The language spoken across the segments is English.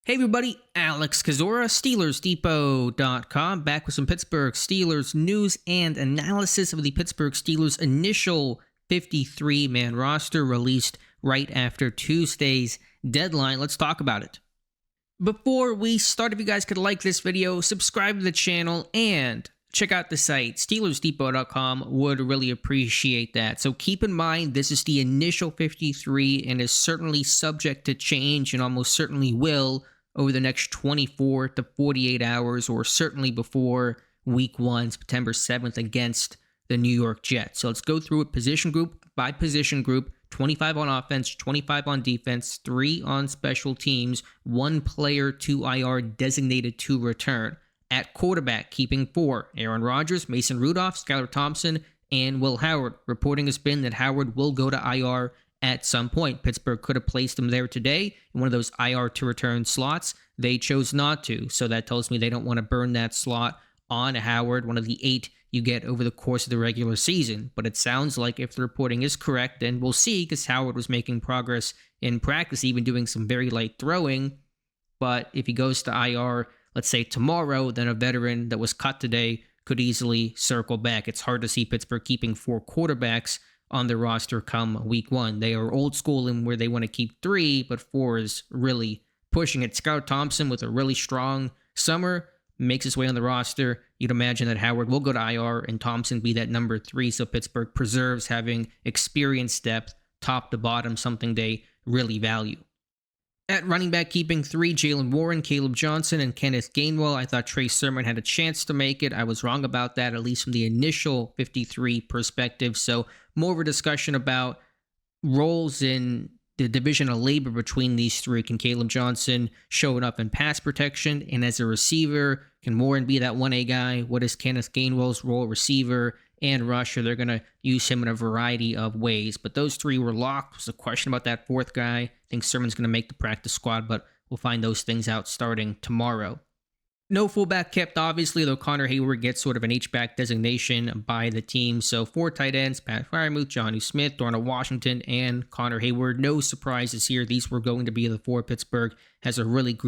Hey everybody, Alex Kozora, SteelersDepot.com, back with some Pittsburgh Steelers news and analysis of the Pittsburgh Steelers' initial 53-man roster released right after Tuesday's deadline. Let's talk about it. Before we start, if you guys could like this video, subscribe to the channel, and check out the site, SteelersDepot.com, would really appreciate that. So keep in mind, this is the initial 53 and is certainly subject to change and almost certainly will over the next 24 to 48 hours, or certainly before week 1, September 7th, against the New York Jets. So let's go through it position group by position group. 25 on offense, 25 on defense, 3 on special teams, 1 player to IR designated to return. At quarterback, keeping 4, Aaron Rodgers, Mason Rudolph, Skylar Thompson, and Will Howard. Reporting has been that Howard will go to IR at some point. Pittsburgh could have placed him there today in one of those IR to return slots. They chose not to, so that tells me they don't want to burn that slot on Howard, one of the 8 you get over the course of the regular season. But it sounds like if the reporting is correct, and we'll see, because Howard was making progress in practice, even doing some very light throwing. But if he goes to IR, let's say tomorrow, then a veteran that was cut today could easily circle back. It's hard to see Pittsburgh keeping 4 quarterbacks on their roster come week 1. They are old school in where they want to keep 3, but 4 is really pushing it. Skylar Thompson, with a really strong summer, makes his way on the roster. You'd imagine that Howard will go to IR and Thompson be that number 3, so Pittsburgh preserves having experience depth top to bottom, something they really value. At running back, keeping 3, Jalen Warren, Caleb Johnson, and Kenneth Gainwell. I thought Trey Sermon had a chance to make it. I was wrong about that, at least from the initial 53 perspective. So more of a discussion about roles in the division of labor between these 3. Can Caleb Johnson show it up in pass protection? And as a receiver, can Warren be that 1A guy? What is Kenneth Gainwell's role, receiver and rusher? They're going to use him in a variety of ways. But those 3 were locked. There's a question about that 4th guy. I think Sermon's going to make the practice squad, but we'll find those things out starting tomorrow. No fullback kept, obviously, though Connor Hayward gets sort of an H-back designation by the team. So 4 tight ends, Pat Freiermuth, Jonnu Smith, Darnell Washington, and Connor Hayward. No surprises here. These were going to be the 4. Pittsburgh has a really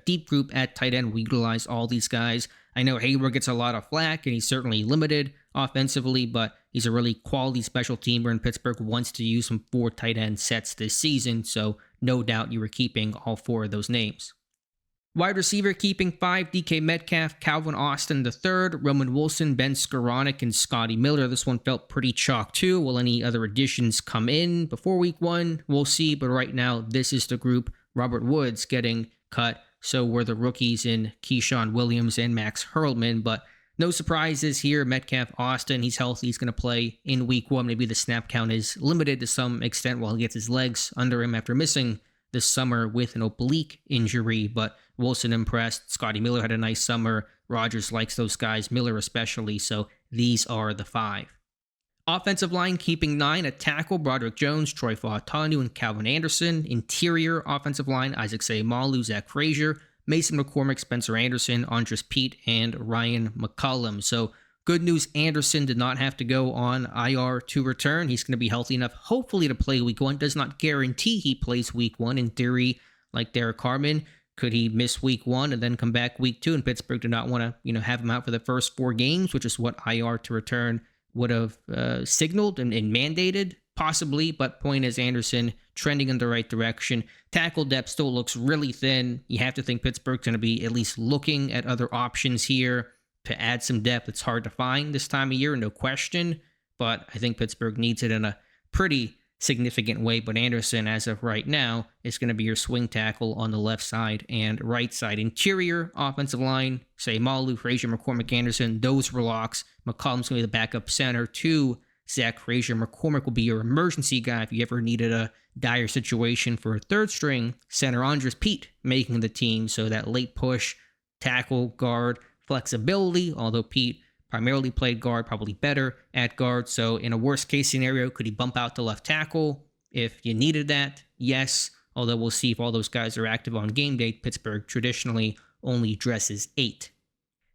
deep group at tight end. We utilize all these guys. I know Hayward gets a lot of flack, and he's certainly limited offensively, but he's a really quality special teamer, and Pittsburgh wants to use some 4 tight end sets this season, so no doubt you were keeping all 4 of those names. Wide receiver, keeping 5, DK Metcalf, Calvin Austin III, Roman Wilson, Ben Skoranek, and Scotty Miller. This one felt pretty chalk too. Will any other additions come in before week 1? We'll see, but right now, this is the group. Robert Woods getting cut, so were the rookies in Keyshawn Williams and Max Hurlman, but no surprises here. Metcalf, Austin, he's healthy. He's going to play in week 1. Maybe the snap count is limited to some extent while he gets his legs under him after missing this summer with an oblique injury, but Wilson impressed. Scotty Miller had a nice summer. Rodgers likes those guys, Miller especially, so these are the 5. Offensive line, keeping 9, a tackle, Broderick Jones, Troy Fautanu, and Calvin Anderson. Interior offensive line, Isaac Seumalo, Zach Frazier, Mason McCormick, Spencer Anderson, Andres Pete, and Ryan McCullum. So good news, Anderson did not have to go on IR to return. He's going to be healthy enough, hopefully, to play week 1. Does not guarantee he plays week 1. In theory, like Derek Carman, could he miss week 1 and then come back week 2? And Pittsburgh did not want to, have him out for the first 4 games, which is what IR to return would have signaled and mandated, possibly. But point is, Anderson trending in the right direction. Tackle depth still looks really thin. You have to think Pittsburgh's going to be at least looking at other options here to add some depth. It's hard to find this time of year, no question, but I think Pittsburgh needs it in a pretty significant way. But Anderson, as of right now, is going to be your swing tackle on the left side and right side. Interior offensive line, Seumalo, Frazier, McCormick, Anderson, those were locks. McCollum's going to be the backup center to Zach Frazier. McCormick will be your emergency guy if you ever needed a dire situation for a 3rd string center. Andres Pete making the team, so that late push, tackle, guard, flexibility, although Pete primarily played guard, probably better at guard. So in a worst case scenario, could he bump out to left tackle if you needed that? Yes, although we'll see if all those guys are active on game day. Pittsburgh traditionally only dresses 8.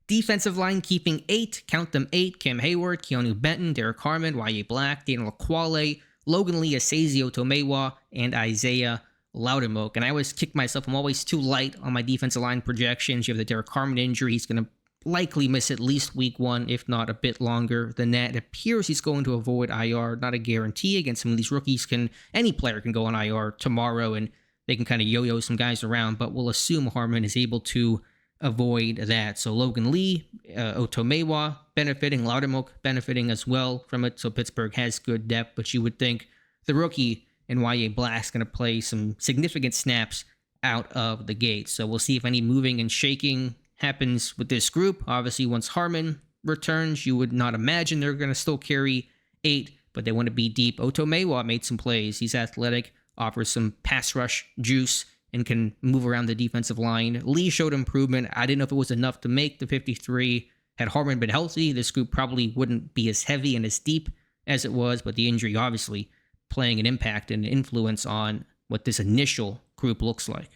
Defensive line, keeping 8, count them 8, Cam Hayward, Keanu Benton, Derek Harmon, Y.A. Black, Daniel Aquale, Logan Lee, Asazio Tomewa, and Isaiah Loudermilk. And I always kick myself. I'm always too light on my defensive line projections. You have the Derek Harmon injury. He's going to likely miss at least week 1, if not a bit longer than that. It appears he's going to avoid IR. Not a guarantee. Again, some of these rookies any player can go on IR tomorrow and they can kind of yo-yo some guys around, but we'll assume Harmon is able to avoid that. So Logan Lee, Otomewa benefiting, Loudermilk benefiting as well from it. So Pittsburgh has good depth, but you would think the rookie N.Y.A. Black's going to play some significant snaps out of the gate. So we'll see if any moving and shaking happens with this group. Obviously, once Harmon returns, you would not imagine they're going to still carry 8, but they want to be deep. Otomewa made some plays. He's athletic, offers some pass rush juice, and can move around the defensive line. Lee showed improvement. I didn't know if it was enough to make the 53. Had Harmon been healthy, this group probably wouldn't be as heavy and as deep as it was, but the injury obviously playing an impact and influence on what this initial group looks like.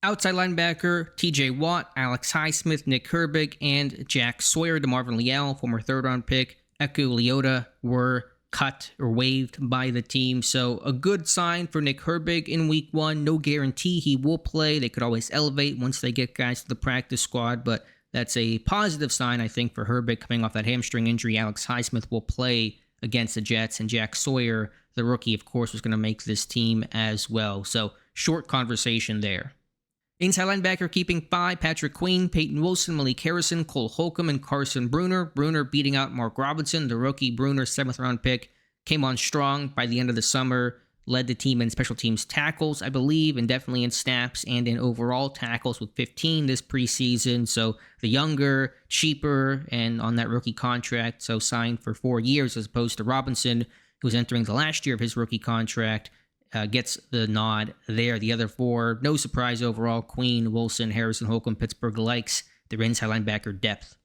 Outside linebacker, TJ Watt, Alex Highsmith, Nick Herbig, and Jack Sawyer. DeMarvin Leal, former third-round pick, Eku Leota were cut or waived by the team. So a good sign for Nick Herbig in week 1. No guarantee he will play. They could always elevate once they get guys to the practice squad, but that's a positive sign, I think, for Herbig coming off that hamstring injury. Alex Highsmith will play against the Jets, and Jack Sawyer, the rookie, of course, was going to make this team as well. So short conversation there. Inside linebacker keeping 5, Patrick Queen, Peyton Wilson, Malik Harrison, Cole Holcomb, and Carson Bruner. Bruner beating out Mark Robinson. The rookie Bruner, 7th-round pick, came on strong by the end of the summer, led the team in special teams tackles, I believe, and definitely in snaps and in overall tackles with 15 this preseason. So the younger, cheaper, and on that rookie contract, so signed for 4 years as opposed to Robinson, who's entering the last year of his rookie contract, gets the nod there. The other 4, no surprise overall, Queen, Wilson, Harrison, Holcomb. Pittsburgh likes their inside linebacker depth.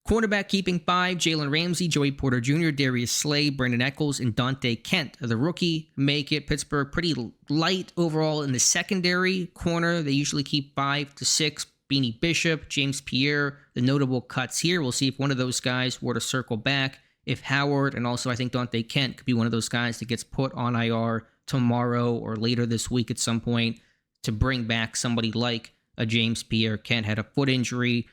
Cornerback keeping 5, Jalen Ramsey, Joey Porter Jr., Darius Slay, Brandon Eccles, and Dante Kent. The rookie make it. Pittsburgh pretty light overall in the secondary corner. They usually keep 5 to 6. Beanie Bishop, James Pierre, the notable cuts here. We'll see if one of those guys were to circle back. If Howard, and also I think Dante Kent could be one of those guys that gets put on IR tomorrow or later this week at some point to bring back somebody like a James Pierre. Kent had a foot injury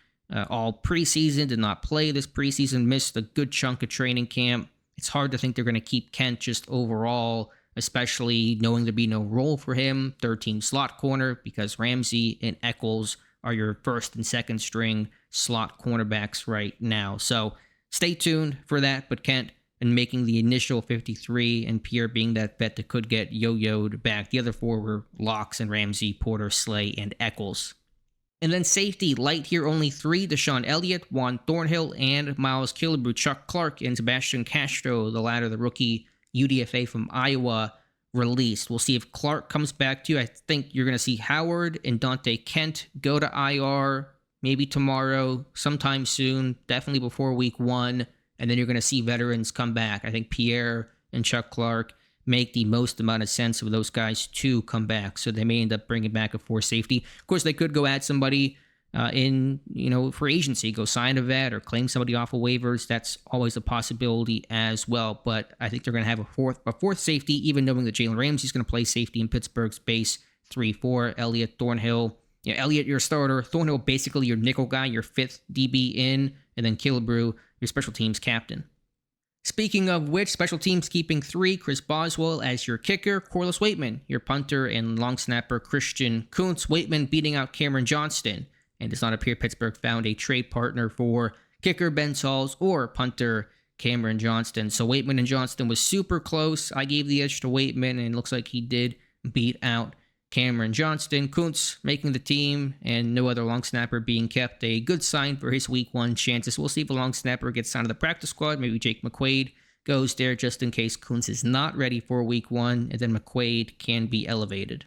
all preseason, did not play this preseason, missed a good chunk of training camp. It's hard to think they're going to keep Kent just overall, especially knowing there'd be no role for him, 13 slot corner, because Ramsey and Eccles are your first and second string slot cornerbacks right now. So stay tuned for that, but Kent and making the initial 53, and Pierre being that vet that could get yo-yoed back. The other 4 were locks and Ramsey, Porter, Slay, and Eccles. And then safety, light here, only 3, Deshaun Elliott, Juan Thornhill, and Miles Killebrew. Chuck Clark and Sebastian Castro, the latter, the rookie UDFA from Iowa, released. We'll see if Clark comes back to you. I think you're going to see Howard and Dante Kent go to IR maybe tomorrow, sometime soon, definitely before week 1. And then you're going to see veterans come back. I think Pierre and Chuck Clark make the most amount of sense of those guys to come back. So they may end up bringing back a 4 safety. Of course, they could go add somebody in free agency, go sign a vet or claim somebody off of waivers. That's always a possibility as well. But I think they're going to have a fourth safety, even knowing that Jalen Ramsey's going to play safety in Pittsburgh's base 3-4. Elliott, Thornhill. Elliott, your starter. Thornhill, basically your nickel guy, your 5th DB in. And then Killebrew, your special teams captain. Speaking of which, special teams keeping 3, Chris Boswell as your kicker, Corliss Waitman, your punter, and long snapper Christian Kuntz. Waitman beating out Cameron Johnston, and does not appear Pittsburgh found a trade partner for kicker Ben Sauls or punter Cameron Johnston. So Waitman and Johnston was super close. I gave the edge to Waitman, and it looks like he did beat out Cameron Johnston. Kuntz making the team, and no other long snapper being kept. A good sign for his week 1 chances. We'll see if a long snapper gets signed to the practice squad. Maybe Jake McQuaid goes there just in case Kuntz is not ready for week 1, and then McQuaid can be elevated.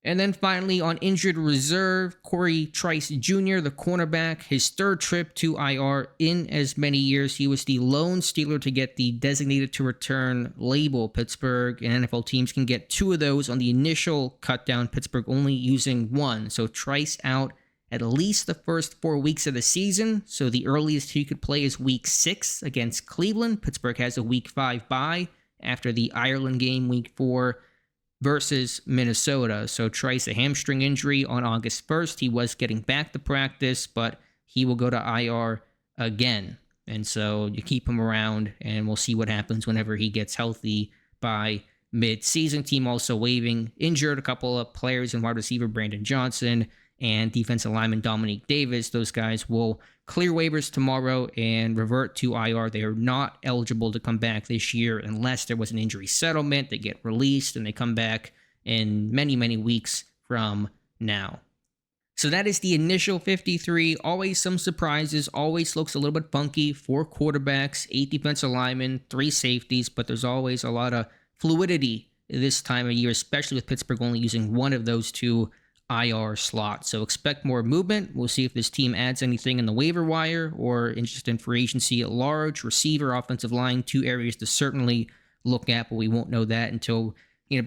And then finally, on injured reserve, Corey Trice Jr., the cornerback, his 3rd trip to IR in as many years. He was the lone Steeler to get the designated to return label. Pittsburgh and NFL teams can get 2 of those on the initial cut down, Pittsburgh only using 1. So Trice out at least the first 4 weeks of the season. So the earliest he could play is week 6 against Cleveland. Pittsburgh has a week 5 bye after the Ireland game, week 4. versus Minnesota. So Trice, a hamstring injury on August 1st. He was getting back to practice, but he will go to IR again. And so you keep him around, and we'll see what happens whenever he gets healthy by mid-season. Team also waiving injured a couple of players in wide receiver Brandon Johnson and defensive lineman Dominique Davis. Those guys will clear waivers tomorrow and revert to IR. They are not eligible to come back this year unless there was an injury settlement. They get released and they come back in many, many weeks from now. So that is the initial 53. Always some surprises. Always looks a little bit funky. 4 quarterbacks, 8 defensive linemen, 3 safeties, but there's always a lot of fluidity this time of year, especially with Pittsburgh only using one of those 2 IR slots. So expect more movement. We'll see if this team adds anything in the waiver wire or interest in free agency at large. Receiver, offensive line, 2 areas to certainly look at, but we won't know that until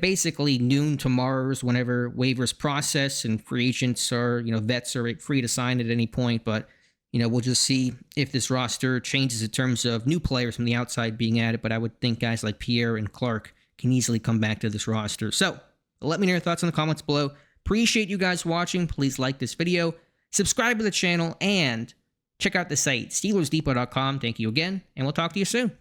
basically noon tomorrow is whenever waivers process and free agents are, vets are free to sign at any point. But, we'll just see if this roster changes in terms of new players from the outside being added. But I would think guys like Pierre and Clark can easily come back to this roster. So let me know your thoughts in the comments below. Appreciate you guys watching. Please like this video, subscribe to the channel, and check out the site, SteelersDepot.com. Thank you again, and we'll talk to you soon.